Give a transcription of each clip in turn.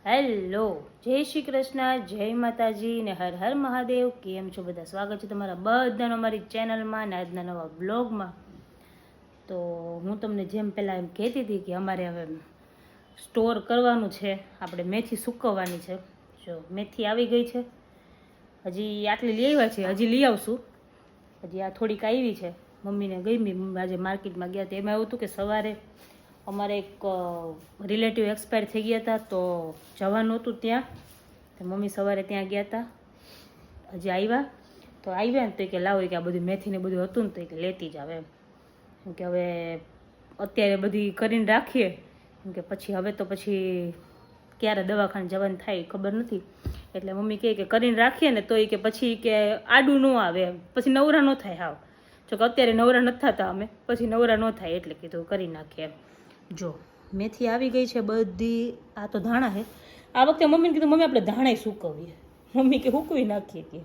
Hello, જય શ્રી કૃષ્ણ, જય માતાજી ને હર હર મહાદેવ. કેમ છો બધા? સ્વાગત છે તમારા બધાનો અમારી ચેનલમાં ને આજના નવા બ્લોગમાં. તો હું તમને જેમ પહેલાં એમ કહેતી હતી કે અમારે હવે સ્ટોર કરવાનું છે, આપણે મેથી સૂકવવાની છે. જો મેથી આવી ગઈ છે, હજી આટલી લઈ આવ્યા છે, હજી લઈ આવશું. હજી આ થોડીક આવી છે, મમ્મીને ગમી. આજે માર્કેટમાં ગયા હતા, એમાં એવું હતું કે સવારે અમારે એક રિલેટિવ એક્સપાયર થઈ ગયા હતા, તો જવાનું હતું ત્યાં. તો મમ્મી સવારે ત્યાં ગયા હતા, હજી આવ્યા ને તો કે લાવો કે આ બધું મેથીને બધું હતું ને તો કે લેતી જ આવે એમ કે હવે અત્યારે બધી કરીને રાખીએ કેમ કે પછી હવે તો પછી ક્યારે દવાખાને જવાનું થાય ખબર નથી. એટલે મમ્મી કહે કે કરીને રાખીએ ને તો એ કે પછી કે આડું ન આવે એમ, પછી નવરા ન થાય. હાવ જો કે અત્યારે નવરા નથી થતા અમે, પછી નવરા ન થાય એટલે કીધું કરી નાખીએ એમ. જો મેથી આવી ગઈ છે બધી. આ તો ધાણા છે. આ વખતે મમ્મીને કીધું મમ્મી આપણે ધાણા સૂકવીએ. મમ્મી કે સૂકવી નાખીએ કે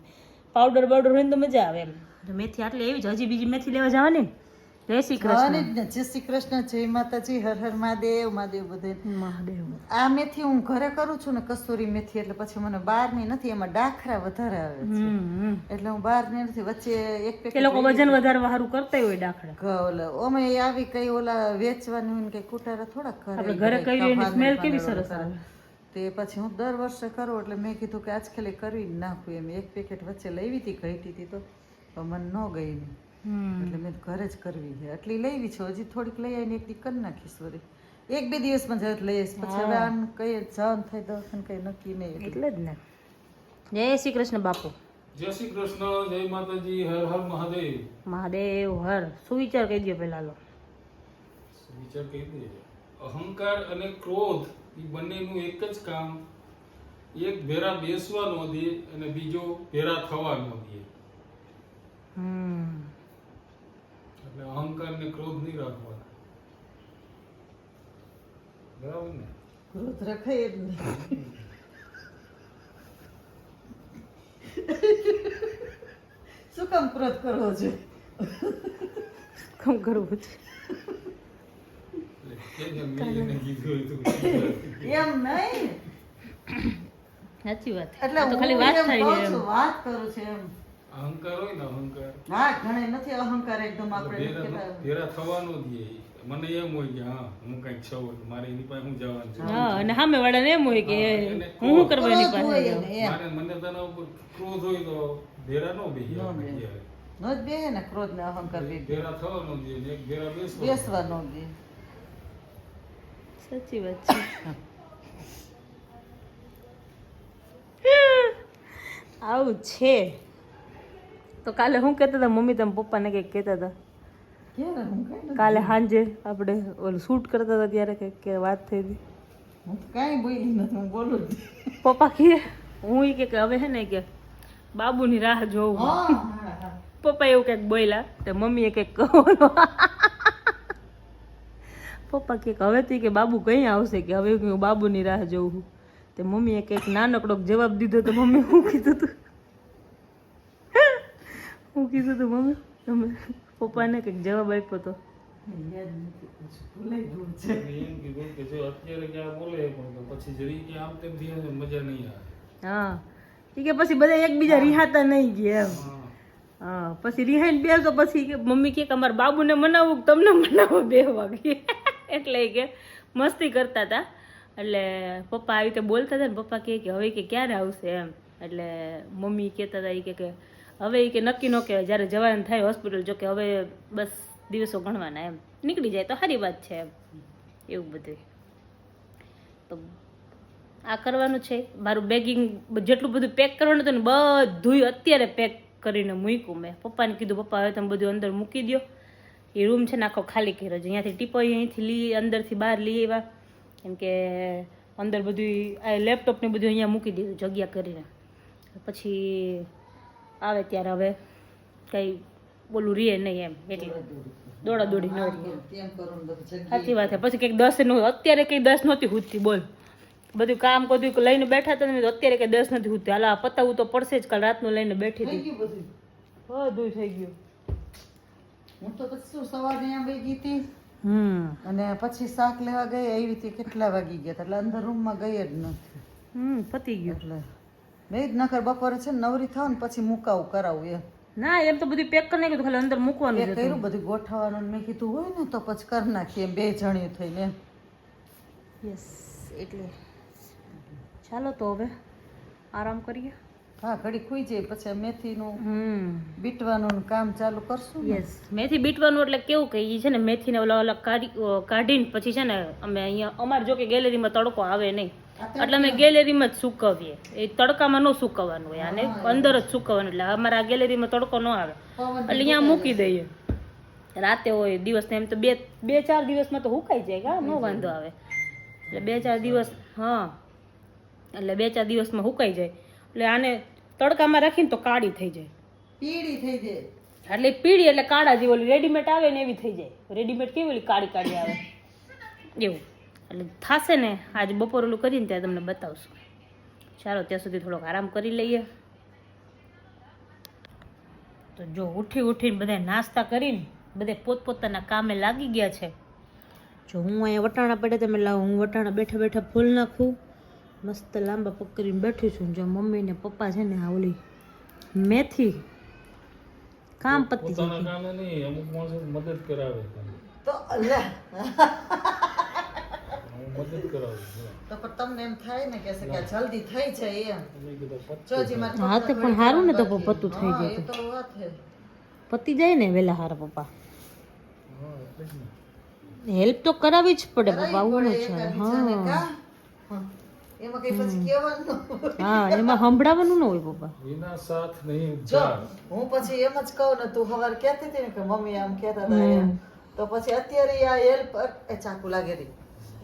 પાવડર બાવડર હોય ને તો મજા આવે એમ. તો મેથી આટલી એવી છે, હજી બીજી મેથી લેવા જવાની ને. જય શ્રી કૃષ્ણ. જય શ્રી કૃષ્ણ, જય માતાજી, હર હર મહાદેવ. મહાદેવ બધે મહાદેવ. આ મેથી હું ઘરે કરું છું ને, કસ્તુરી મેથી, એટલે પછી મને બહારની નથી, એમાં ડાખરા વધારે આવે છે એટલે હું બહારની નથી. વચ્ચે એક પેકેટ એ લોકો વજન વધારવા સારું કરતા હોય ડાખડા. ઓલા ઓમે આવી કઈ ઓલા વેચવાની હોય ને કઈ કુટારા થોડા આપણે ઘરે કરી એની સ્મેલ કેવી સરસ આવે. તે પછી હું દર વર્ષે કરું એટલે મેં કીધું કે આજકાલ કરી જ નાખું એમ. એક પેકેટ વચ્ચે લેવી હતી, ઘટી હતી તો મને ન ગઈ નહીં, એટલે મેં ઘરે જ કરવી છે. એટલી લેવી છે, હજી થોડીક લઈ આવીને એક દી કરી નાખીશ. વળી એક બે દિવસમાં જ લઈ આવીશ. પછી હવે આમ કઈ જવાનું થાય દવાખાને કઈ નક્કી નહીં, એટલે જ ને. જય શ્રી કૃષ્ણ બાપુ. જય શ્રી કૃષ્ણ, જય માતાજી, હર હર મહાદેવ. મહાદેવ હર. શું વિચાર કહી દો પેલા લો. વિચાર કહી દે. અહંકાર અને ક્રોધ એ બંનેનું એક જ કામ, એક ભેરા બેસવા ન દે અને બીજો ભેરા થવા ન દે. એટલે અહંકાર ને ક્રોધ નહીં રાખવાના, બરાબર ને? ક્રોધ રખાય જ નહીં. શું કામ ક્રોધ કરવો છે? કામ કરવું છે એમ નહીં, સાચી વાત. એટલે તો હું ખાલી વાત એમ થાય કહું છે એમ. છું, વાત કરું છું એમ. અહંકાર હોય ને, અહંકાર હા, ઘણે નથી અહંકાર એકદમ આપણે ભેરા ભેરા થવા ન દે. મને એમ હોય કે હા હું કઈક છું, મારે એની પાસે હું જવાનું છે. હા, અને સામે વાળાને એમ હોય કે હું શું કરવા એની પાસે હોય જાઉં. એને એમ. મારે મને તેના ઉપર ક્રોધ હોય તો ભેરા નો બેહી નો આવે. બેહે. નો જ બેહે ને ક્રોધ ને અહંકાર બે ભેરા થવા નો દે ને એક ભેરા બેસવા નો દે. સાચી વાત છે. આવું છે. તો કાલે હું કહેતા હતા, મમ્મી તમે પપ્પાને કંઈક કહેતા હતા ક્યારે હું કઈ નથી. કાલે સાંજે આપણે ઓલું શૂટ કરતા હતા ત્યારે કંઈક કે વાત થઈ હતી. હું તો કાંઈ બોલી નથી, હું બોલું જ નહીં. પપ્પા કહે હું ઈ કે હવે હે ને કે બાબુની રાહ જોઉં. હા. પપ્પા એવું કંઈક બોલ્યા તો મમ્મીએ કંઈક કહો. પપ્પા કે હવે તો કે બાબુ કઈ આવશે, કે હવે હું બાબુની રાહ જોઉં છું. તે મમ્મીએ કંઈક નાનકડો જવાબ દીધો. તો મમ્મી શું કીધું હતું? શું કીધું હતું મમ્મી? તમે પપ્પાને કંઈક જવાબ આપ્યો હતો. યાદ નથી, ભૂલાઈ ગયું છે. એમ કીધું કે જો અત્યારે ક્યાં બોલે પણ તો પછી જરી કે આમ તેમ થયા તો મજા નહીં આવે. હા, ઈ કે પછી બધા એકબીજા રિહાતા નહીં ગયા એમ. હા. હા, પછી રિહાઈને બેસો પછી કે મમ્મી કે અમારા બાબુને મનાવું તમને મનાવો 2 વાગે. એટલે કે મસ્તી કરતા હતા. એટલે પપ્પા આવી રીતે બોલતા હતા ને, પપ્પા કહે કે હવે કે ક્યારે આવશે એમ. એટલે મમ્મી કહેતા હતા એ કે હવે એ કે નક્કી ન કહેવાય, જ્યારે જવાનું થાય હોસ્પિટલ. જો કે હવે બસ દિવસો ગણવાના એમ, નીકળી જાય તો સારી વાત છે એમ. એવું બધું તો આ કરવાનું છે. મારું બેગિંગ જેટલું બધું પેક કરવાનું હતું ને બધું અત્યારે પેક કરીને મૂક્યું મેં. પપ્પાને કીધું પપ્પા હવે તમે બધું અંદર મૂકી દો. એ રૂમ છે ને આખો ખાલી કર્યો છે. અહીંયાથી ટીપો અહીંથી અંદરથી બહાર લઈ આવ્યા, કેમ કે અંદર બધું આ લેપટોપ ને બધું અહીંયા મૂકી દીધું જગ્યા કરીને. પછી આવે ત્યારે હવે કંઈ બોલું રીએ નહીં એમ, એટલે દોડા દોડી ન રહે. તેમ કરું ને પછી સાચી વાત છે. પછી કંઈક 10 નું અત્યારે કંઈ 10 નહોતી હૂજતી. બોલ, બધું કામ બધું લઈને બેઠા હતા ને, અત્યારે કંઈ 10 નથી હૂજતી. હાલ આ પતાવું તો પડશે જ. કાલ રાતનું લઈને બેઠી થઈ હતી, ગયું બધું. બધું થઈ ગયું. હું તો પછી શું સવારે અહીંયા વહી ગઈ હતી, હમ અને પછી શાક લેવા ગઈ આવી હતી. કેટલા વાગી ગયા હતા એટલે અંદર રૂમમાં ગઈ જ નથી. પતી ગયું. એટલે મેં જ નખર બપોરે છે ને નવરી થાવ ને પછી મુકાવું કરાવું એમ ના એમ તો બધું પેક કરી નાખ્યું, ખાલી અંદર મૂકવાનું એ જ હતું. કર્યું બધું ગોઠવવાનું ને મેં કીધું હોય ને તો પછી કરી નાખીએ એમ 2 જણીઓ થઈને એમ. યસ, એટલે ચાલો તો હવે આરામ કરીએ. હા ઘડી ખુઈ જાય પછી મેથીનું બીટવાનું ને કામ ચાલુ કરશું ને. યસ, મેથી બીટવાનું એટલે કેવું કે ઈ છે ને મેથીને ઓલા ઓલા કાઢીને પછી છે ને અમે અહીંયા અમારે જો કે ગેલેરીમાં તડકો આવે નહીં એટલે અમે ગેલેરીમાં જ સૂકવીએ. એ તડકામાં ન સૂકવવાનું હોય, આને અંદર જ સૂકવવાનું, એટલે અમારે આ ગેલેરીમાં તડકો ન આવે એટલે અહીંયા મૂકી દઈએ. રાતે હોય દિવસને એમ તો બે ચાર દિવસમાં તો સુકાઈ જાય, કા ન વાંધો આવે. એટલે 2-4 દિવસ, હા એટલે 2-4 દિવસમાં સુકાઈ જાય. એટલે આને તડકામાં રાખીને તો કાળી થઈ જાય, પીળી થઈ જાય. એટલે પીળી એટલે કાળા જેવી ઓલી રેડીમેડ આવે ને એવી થઈ જાય. રેડીમેડ કેવી ઓલી કાળી કાળી આવે એવું. એટલે થશે ને આજે બપોર ઓલું કરીને ત્યારે તમને બતાવશું. ચાલો ત્યાં સુધી થોડોક આરામ કરી લઈએ. તો જો ઉઠીને બધા નાસ્તા કરીને બધે પોતપોતાના કામે લાગી ગયા છે. જો હું અહીંયા વટાણા પડે તમે લાવો, હું વટાણા બેઠા બેઠા ફૂલ નાખું, મસ્ત લાંબા પકડીને બેઠી છું. જો મમ્મી ને પપ્પા છે ને આ ઓલી મેથી કામ પતી જાય. પોતાના કામે નહીં, અમુક માણસો મદદ કરાવે તો અલ્લા હું મદદ કરાવું છું. તો પણ તમને એમ થાય ને કે જલ્દી થઈ જાય એમ. મેં કીધું પત જો જી મારા હા તે પણ સારું ને તો પતું થઈ હા, જાય એ તો વાત છે. પતી જાય ને વેલા હારા પપ્પા. હા એટલે જ ને. હેલ્પ તો કરાવી જ પડે પપ્પા, આવું ન પડે છે. એકાબીજાને હા કા? હા. એમાં કઈ પછી કહેવાનું હા એમાં સંભળાવવાનું ન હોય પપ્પા. વિના સાથ નહીં જો જાર. હું પછી એમ જ કહું ને તું સવાર કહેતી હતી ને કે મમ્મી આમ કહેતા હતા એમ, તો પછી અત્યારે આ હેલ્પ એ ચાકુ લાગે રહી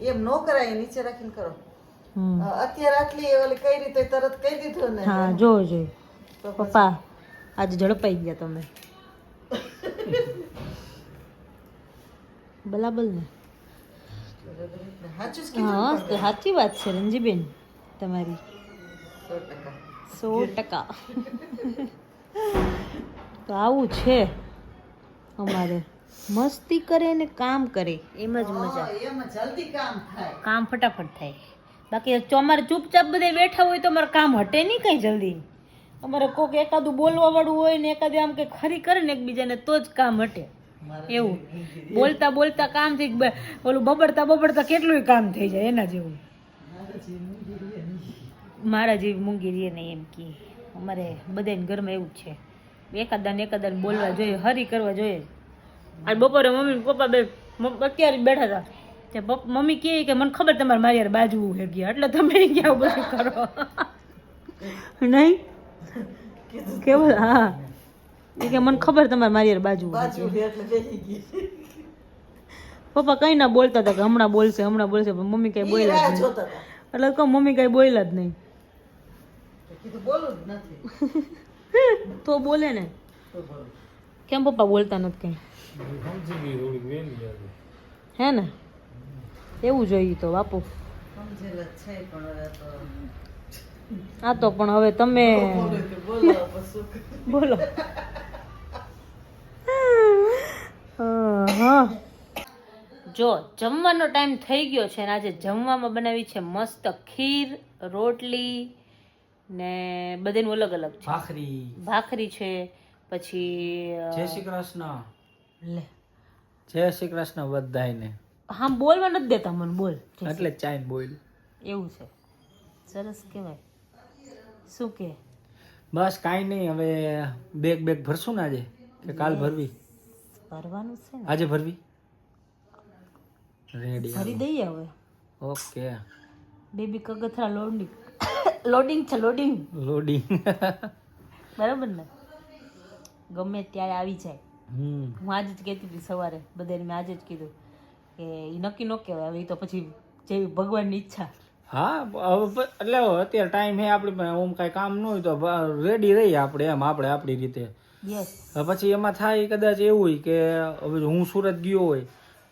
એમ ન કરાય, નીચે રાખીને કરો. અત્યારે આટલી ઓલી કઈ રીતે તરત કહી દીધું ને હા જોઈ તો પપ્પા આજે ઝડપાઈ ગયા તમે. બરાબર ને? સાચું જ હા તો સાચી વાત છે રંજીબેન તમારી, 100%. 100%. તો આવું છે અમારે, મસ્તી કરે ને કામ કરે એમ જ મજા. હા, એમાં જલ્દી કામ થાય. કામ ફટાફટ થાય. બાકી અમારે ચૂપચાપ બધા બેઠા હોય તો અમારે કામ હટે નહીં કઈ જલ્દી. અમારે કોઈક એકાદું બોલવા વાળું હોય ને એકાદું આમ કંઈક ખરી કરે ને એકબીજાને તો જ કામ હટે. એવું બોલતા બોલતા કામ થઈ, ઓલું બબડતા કેટલું કામ થઈ જાય એના જેવું. મારા જેવી મૂંગી રે નહીં એમ કે અમારે બધાને ઘરમાં એવું જ છે. એકાદાને બોલવા જોઈએ, હરી કરવા જોઈએ. આ બપોરે મમ્મી પપ્પા બે અત્યારે બેઠા હતા તે મમ્મી કહે કે મને ખબર તમારે મારી યાર બાજુ હે ગયા એટલે તમે ક્યાં બધું કરો નહીં કેવું. હા એ કે મને ખબર તમારે મારી યાર બાજુ એટલે બેસી ગઈ. પપ્પા કઈ ના બોલતા હતા કે હમણાં બોલશે પણ મમ્મી કઈ બોલ્યા જ નહીં. જોતા હતા. એટલે કહું મમ્મી કઈ બોલ્યા જ નહીં. કીધું બોલું જ નથી. તો બોલે ને, કેમ પપ્પા બોલતા નથી કઈ? સમજી ગઈ થોડીક વહેલી આવી. હે ને એવું જોઈએ તો બાપુ. સમજેલા જ છે પણ હવે તો આ તો પણ હવે તમે બોલો કે બોલો પછી બોલો. હા જો જમવાનો ટાઈમ થઈ ગયો છે ને આજે જમવામાં બનાવી છે મસ્ત ખીર, રોટલી ને બધાનું અલગ અલગ છે. ભાખરી છે, પછી જય શ્રી કૃષ્ણ. લે જય શ્રી કૃષ્ણ બધાયને. હા બોલવા નથી દેતા મને, બોલ એટલે ચાઈન બોલ. એવું છે, સરસ કહેવાય. શું કે બસ કાંઈ નહીં, હવે બેગ ભરશું ને આજે કે કાલ ભરવી? ભરવાનું છે ને, આજે ભરવી? રેડી. ભરી દઈએ હવે. ઓકે. બેબી કગથરા લોડિંગ છે લોડિંગ બરાબર ને, ગમે ત્યારે આવી જાય. હું આજે જ કહેતી હતી સવારે બધાને, મેં આજે જ કીધું કે એ નક્કી ન કહેવાય, હવે એ તો પછી જેવી ભગવાનની ઈચ્છા. હા હવે એટલે અત્યારે ટાઈમ હે આપણી પાસે, ઓમ કાંઈ કામ ન હોય તો રેડી રહીએ આપણે એમ, આપણે આપણી રીતે. યસ. પછી એમાં થાય કદાચ એવું હોય કે હવે હું સુરત ગયો હોય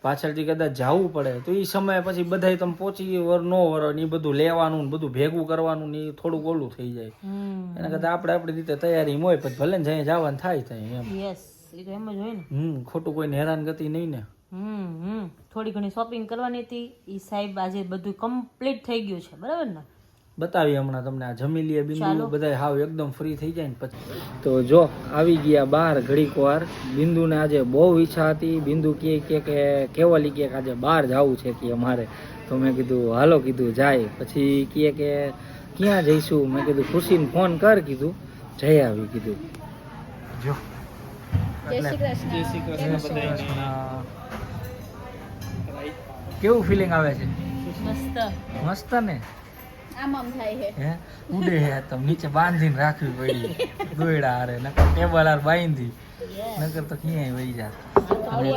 પાછળથી કદાચ જવું પડે તો એ સમયે પછી બધાય તમે પહોંચી ન વરો ને એ બધું લેવાનું ને બધું ભેગું કરવાનું ને એ થોડુંક ઓલું થઈ જાય. એના કરતાં આપણે આપણી રીતે તૈયારી હોય પછી ભલે ને જઈએ જવાનું થાય એમ. યસ, એ તો એમ જ હોય ને. ખોટું કોઈને હેરાનગતિ નહીં ને. થોડી ઘણી શોપિંગ કરવાની હતી, એ સાહેબ આજે બધું કમ્પ્લીટ થઈ ગયું છે બરાબર ને. બતાવી હમણાં તમને આ જમી લઈએ બિંદુ ચાલો. બધા હાવ એકદમ ફ્રી થઈ જાય ને પછી તો જો આવી ગયા બહાર ઘડીક વાર. બિંદુને આજે બહુ ઈચ્છા હતી. બિંદુ કે કેવલી કે આજે બહાર જવું છે કે અમારે. તો મેં કીધું હાલો કીધું જાય. પછી કે ક્યાં જઈશું? મેં કીધું ખુશીને ફોન કર કીધું જઈ આવી કીધું. જો જય શ્રી કૃષ્ણ. કેવું ફિલિંગ આવે છે? મસ્ત. મસ્ત ને? આમ થાય છે હે ઉડે હે તો નીચે બાંધીને રાખવી પડી દોયડા હારે નકર ટેબલ હાર બાંધી નકર તો ક્યાંય વહી જાત. અને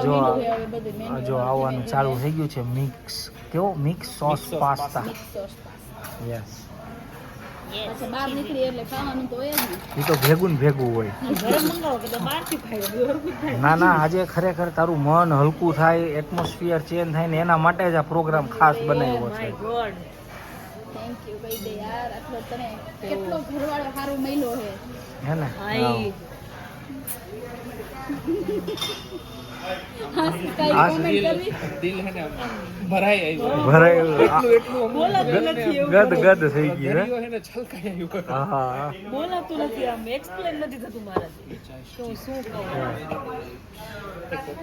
જો આવવાનું ચાલુ થઈ ગયું છે મિક્સ કેવો મિક્સ સોસ પાસ્તા. યસ પછી બહાર નીકળી એટલે ખાવાનું તો હોય જ ને. એ તો ભેગું ને ભેગું હોય. ના ના આજે ખરેખર તારું મન હલકું થાય એટમોસ્ફિયર ચેન્જ થાય ને એના માટે જ આ પ્રોગ્રામ ખાસ બનાવ્યો છે. થેન્ક યુ કહી દે યાર. આટલો તને કેટલો ઘરવાળો સારો મહિલો છે. હે ને હા કઈ કોમેન્ટ કરવી? ભરાય ગદ ગદ થઈ ગઈ હે. હા હા બોલાતું નથી, આમ એક્સપ્લેન નથી થતું મારાથી. તો શું કહું?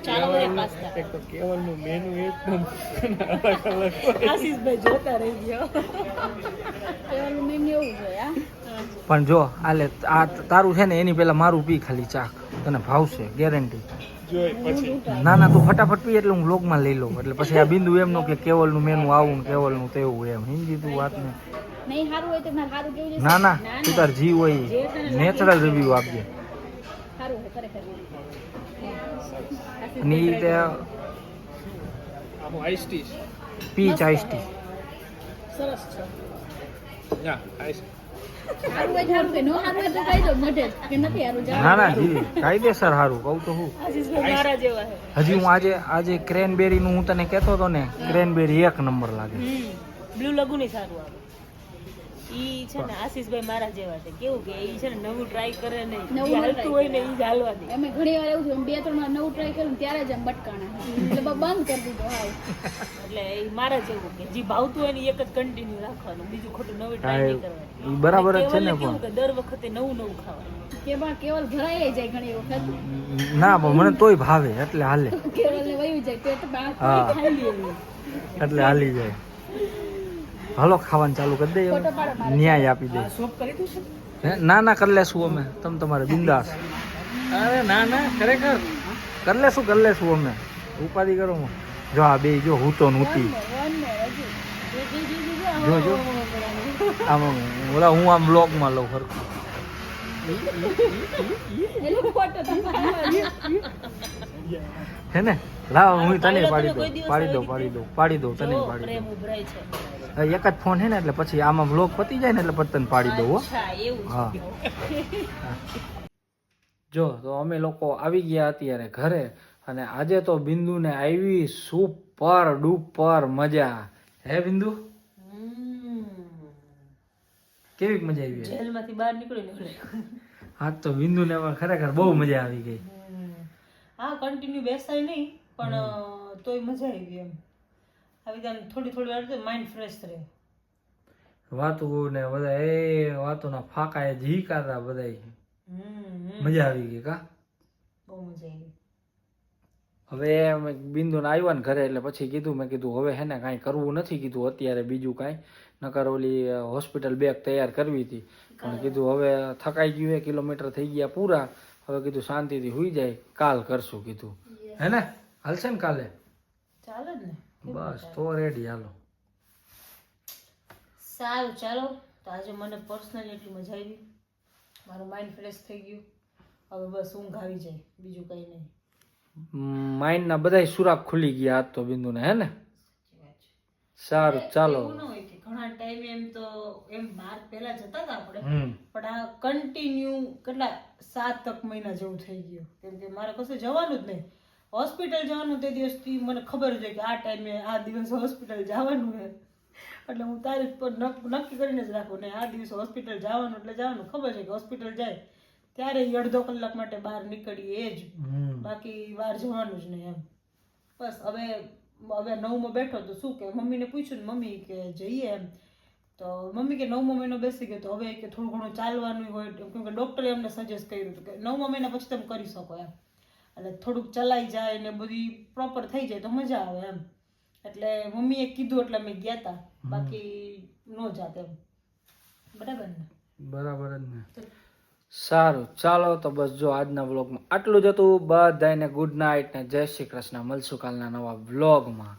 ચાલો હવે પાસ્તા. એક તો કેવલનું મેનુ એકદમ આશીષભાઈ જોતા રહી ગયો. કેવલનું મેનુ એવું છે આ. પણ જો આલે આ તારું છે ને એની પેલા મારું પી ખાલી ચાક તને ભાવશે ગેરંટી. ના ના તું ફટાફટ પી એટલે હું વ્લોગમાં લઈ લઉં એટલે પછી આ બિંદુ એમ નો કે કેવલનું મેનુ આવું ને કેવલનું તેવું એમ હિન્દી તું વાત ને. નહીં સારું હોય તો મારે સારું કેવું છે. ના ના તું તાર જી હોય નેચરલ રિવ્યુ આપજે. સારું છે ખરેખર. અને ઈ તે પીચ આઈસ ટી. સરસ છે. સારું હોય સારું કે નો સારું હોય તો કહી દો મોઢે જ કે નથી સારું. ના ના જી કાયદેસર સારું કહું તો હું આશીષભાઈ મારા જેવા છે. હજી હું આજે ક્રેનબેરી નું હું તને કહેતો હતો ને ક્રેનબેરી એક નંબર લાગે. બ્લુ લગુ ની સારું આવે. ઈ છે ને આશીષભાઈ મારા જેવા છે. કેવું કે ઈ છે ને નવું ટ્રાય કરે નહીં, નવું જે હાલતું હોય ને ઈ જ હાલવા દે. અમે ઘણી વાર એવું થયું બે ત્રણ વાર નવું ટ્રાય કર્યું ને ત્યારે જ આમ બટકાણા એટલે બંધ કરી દીધો હાવ. એટલે ઈ મારા જેવું કે જે ભાવતું હોય ને એક જ કન્ટિન્યુ રાખવાનું, બીજું ખોટું નવી ટ્રાય નહીં કરવાની. ઈ બરાબર જ છે ને કેવું પણ કે દર વખતે નવું નવું ખાવાનું. કેવલ ભરાઈ જાય ઘણી વખત. ના પણ મને તોય ભાવે એટલે હાલે. કેવલ ને વયું જાય પેટ બહાર હા ખાઈ લઈએ. એટલે હાલી જાય. હાલો ખાવાનું ચાલુ કરી દઈએ ફોટો પાડો મારો. ન્યાય આપી દે. શોપ કરી દઉં છે. હે? ના ના કરી લેશું અમે તમે તમારે બિંદાસ. અરે ના ના ખરેખર કરી લેશું અમે ઉપાધિ કરો માં. જો આ બે જો હું તો નહોતી વન મોર હજુ. જો જો આમ ઓલા હું આમ બ્લોગમાં લઉં ખરખું. એટલે ફોટો તમારો. હે ને લાવ હું તને પાડી પાડી દો, પાડી દઉં તને પાડી પ્રેમ દઉં. ઉભરાય છે. એક જ ફોન છે ને એટલે પછી આમાં બ્લોગ પતી જાય ને એટલે પછી તને પાડી દઉં હો. અચ્છા એવું હા. છે. જો તો અમે લોકો આવી ગયા અત્યારે ઘરે અને આજે તો બિંદુને આવી સુપર ડુપર મજા. હે બિંદુ કેવી મજા આવી? જેલમાંથી બહાર નીકળીને એટલે. હા તો બિંદુને પણ ખરેખર બહુ મજા આવી ગઈ. હા કન્ટિન્યુ બેસાય નહીં પણ તોય મજા આવી એમ. આવી રીતે થોડી વાર તો માઇન્ડ ફ્રેશ રહે. વાતો ને બધા એ વાતોના ફાકા એ ઝીકાતા બધા હમ મજા આવી ગઈ કા. બહુ મજા આવી. હવે અમે બિંદુને આવ્યા ને ઘરે એટલે પછી કીધું મેં કીધું હવે હે ને કાંઈ કરવું નથી કીધું અત્યારે બીજું કાંઈ નકર ઓલી હોસ્પિટલ બેગ તૈયાર કરવી હતી પણ કીધું હવે થકાઈ ગયું 1 કિલોમીટર થઈ ગયા પૂરા હવે કીધું શાંતિથી હુઈ જાય કાલ કરશું કીધું. હે ને હાલશે ને કાલે? ચાલે જ ને. બસ તો રેડી હાલો. સારું ચાલો તો આજે મને પર્સનલી એટલી મજા આવી. મારું માઇન્ડ ફ્રેશ થઈ ગયું. હવે બસ ઊંઘ આવી જાય બીજું કંઈ નહીં. માઇન્ડના બધાય સુરાખ ખુલી ગયા આજ તો બિંદુને હે ને. સારું ચાલો. એવું ન હોય કે ઘણા ટાઈમે એમ તો એમ બહાર પહેલા જતા હતા આપણે હમ પણ આ કન્ટિન્યુ કેટલા 7 મહિના જેવું થઈ ગયું કેમ કે મારે કશે જવાનું જ નહીં. હોસ્પિટલ જવાનું તે દિવસથી મને ખબર છે કે આ ટાઈમે આ દિવસે હોસ્પિટલ જવાનું છે એટલે હું તારીખ પર નક્કી કરીને જ રાખું ને આ દિવસે હોસ્પિટલ જવાનું એટલે જવાનું. ખબર છે કે હોસ્પિટલ જાય ત્યારે અડધો કલાક માટે બહાર નીકળીએ એ જ બાકી બહાર જવાનું જ નહીં એમ. બસ હવે 9માં બેઠો તો શું કે મમ્મીને પૂછ્યું ને મમ્મી કે જઈએ એમ તો મમ્મી કે 9મો મહિનો બેસી ગયો તો હવે કે થોડું ઘણું ચાલવાનું હોય, કેમ કે ડૉક્ટરે અમને સજેસ્ટ કર્યું હતું કે 9મા મહિના પછી તમે કરી શકો એમ, એટલે થોડુંક ચલાઈ જાય ને બધી પ્રોપર થઈ જાય તો મજા આવે એમ. એટલે મમ્મીએ કીધું એટલે અમે ગયા હતા, બાકી ન જાત એમ. બરાબર ને? બરાબર જ ને. સારું, ચાલો તો બસ જો આજના વ્લોગમાં આટલું જ હતું. બધાને ગુડ નાઇટ ને જય શ્રી કૃષ્ણ. મળશું કાલના નવા વ્લોગમાં.